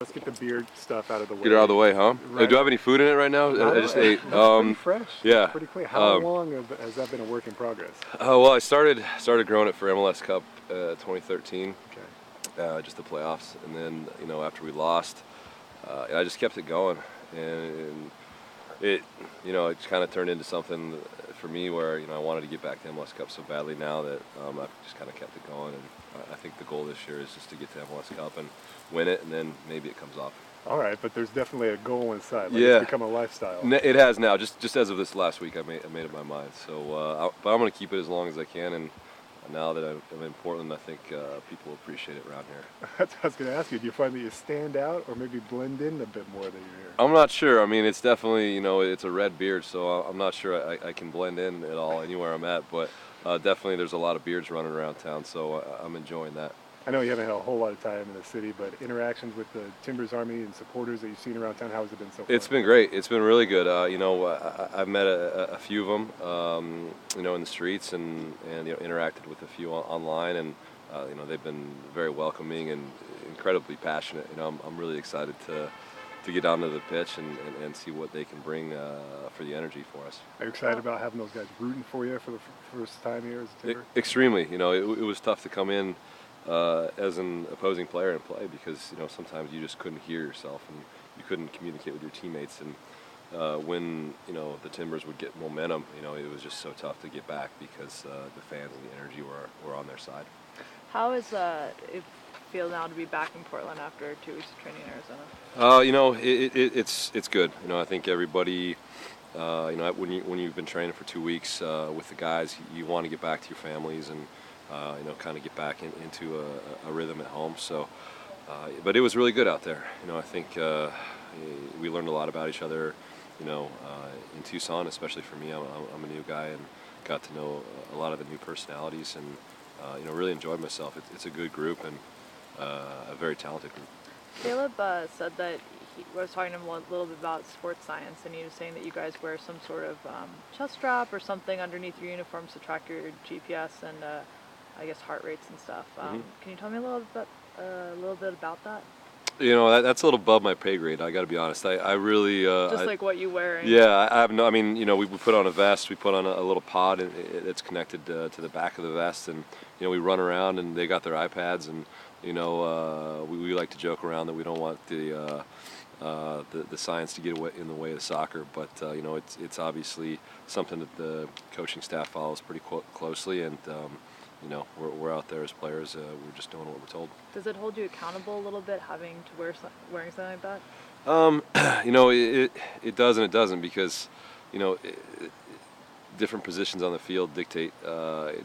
Let's get the beard stuff out of the way. Get it out of the way, huh? Right. Do I have any food in it right now? No, I just ate. pretty fresh. Yeah. It's pretty clean. How long has that been a work in progress? Well, I started growing it for MLS Cup 2013. Okay. Just the playoffs, and then after we lost, I just kept it going, and it it kind of turned into something for me where I wanted to get back to MLS Cup so badly now that I've just kind of kept it going, and I think the goal this year is just to get to MLS Cup and win it, and then maybe it comes off. All right, but there's definitely a goal inside. Like Yeah, it's become a lifestyle. It has now. Just as of this last week, I made up my mind. So, but I'm going to keep it as long as I can, and now that I'm in Portland, I think people appreciate it around here. That's what I was going to ask you. Do you find that you stand out or maybe blend in a bit more than you're here? I'm not sure. I mean, it's definitely, it's a red beard, so I'm not sure I can blend in at all anywhere I'm at, but definitely there's a lot of beards running around town, so I'm enjoying that. I know you haven't had a whole lot of time in the city, but interactions with the Timbers Army and supporters that you've seen around town, how has it been so far? It's been great. It's been really good. I've met a few of them, in the streets, and interacted with a few online, and they've been very welcoming and incredibly passionate. I'm really excited to get down to the pitch and see what they can bring for the energy for us. Are you excited about having those guys rooting for you for the first time here as a Timber? Extremely. It was tough to come in as an opposing player and play because sometimes you just couldn't hear yourself and you couldn't communicate with your teammates, and when the Timbers would get momentum, it was just so tough to get back because the fans and the energy were on their side. How is it feel now to be back in Portland after 2 weeks of training in Arizona? It's good. I think everybody, when you've been training for 2 weeks with the guys, you want to get back to your families and kind of get back into a rhythm at home. So, but it was really good out there. I think we learned a lot about each other. In Tucson, especially for me, I'm a new guy and got to know a lot of the new personalities and really enjoyed myself. It's a good group and a very talented group. Caleb said that he was talking to him a little bit about sports science, and he was saying that you guys wear some sort of chest strap or something underneath your uniforms to track your GPS and I guess heart rates and stuff. Can you tell me a little bit about that? That's a little above my pay grade. I got to be honest. I really just like what you wear. Yeah, I have no. I mean, we put on a vest. We put on a little pod, and it's connected to the back of the vest, and we run around, and they got their iPads, and we like to joke around that we don't want the science to get in the way of soccer, but it's obviously something that the coaching staff follows pretty closely, and we're out there as players. We're just doing what we're told. Does it hold you accountable a little bit having to wearing something like that? It does and it doesn't because different positions on the field dictate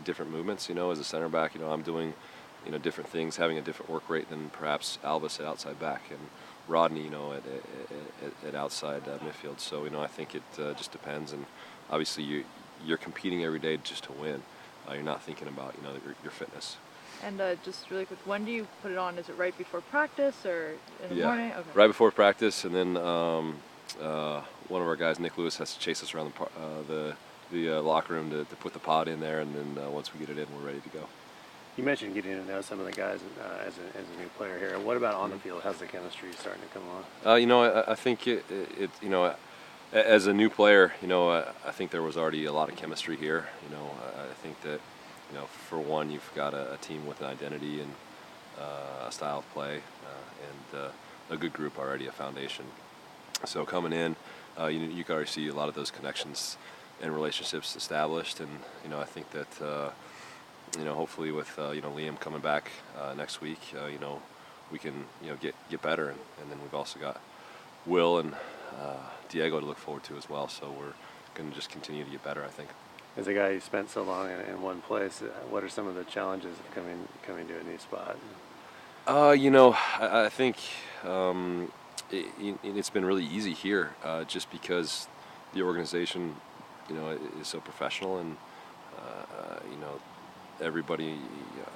different movements. As a center back, I'm doing different things, having a different work rate than perhaps Albus at outside back and Rodney, at outside midfield. So I think it just depends, and obviously you're competing every day just to win. You're not thinking about your fitness. And just really quick, when do you put it on? Is it right before practice or in the morning? Okay. Right before practice, and then one of our guys, Nick Lewis, has to chase us around the locker room to put the pod in there, and then once we get it in, we're ready to go. You mentioned getting to know some of the guys as a new player here. What about on the field? How's the chemistry starting to come along? I think it as a new player, I think there was already a lot of chemistry here. I think that, for one, you've got a team with an identity and a style of play, and a good group already, a foundation. So coming in, you can already see a lot of those connections and relationships established, and I think that hopefully with Liam coming back next week, we can get better, and then we've also got Will and Diego to look forward to as well. So we're going to just continue to get better, I think. As a guy who spent so long in one place, what are some of the challenges of coming to a new spot? I think it's been really easy here, just because the organization, is so professional, and everybody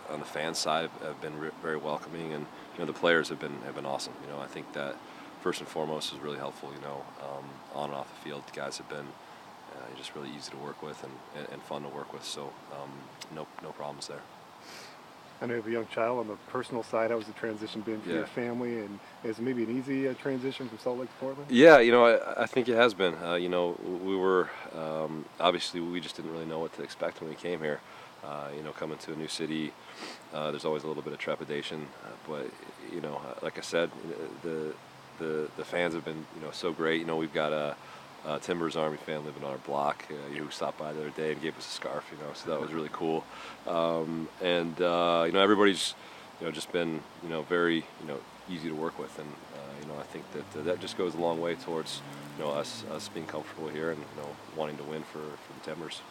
on the fan side have been very welcoming, and the players have been awesome. I think that first and foremost is really helpful. On and off the field, the guys have been just really easy to work with and fun to work with. So no problems there. I know you have a young child. On the personal side, how has the transition been for Yeah. your family, and is it maybe an easy transition from Salt Lake to Portland? Yeah, I think it has been. We were obviously we just didn't really know what to expect when we came here. Coming to a new city, there's always a little bit of trepidation. But like I said, the fans have been so great. We've got a Timbers Army fan living on our block who stopped by the other day and gave us a scarf. So that was really cool. And everybody's just been very easy to work with, and I think that just goes a long way towards us being comfortable here and wanting to win for the Timbers.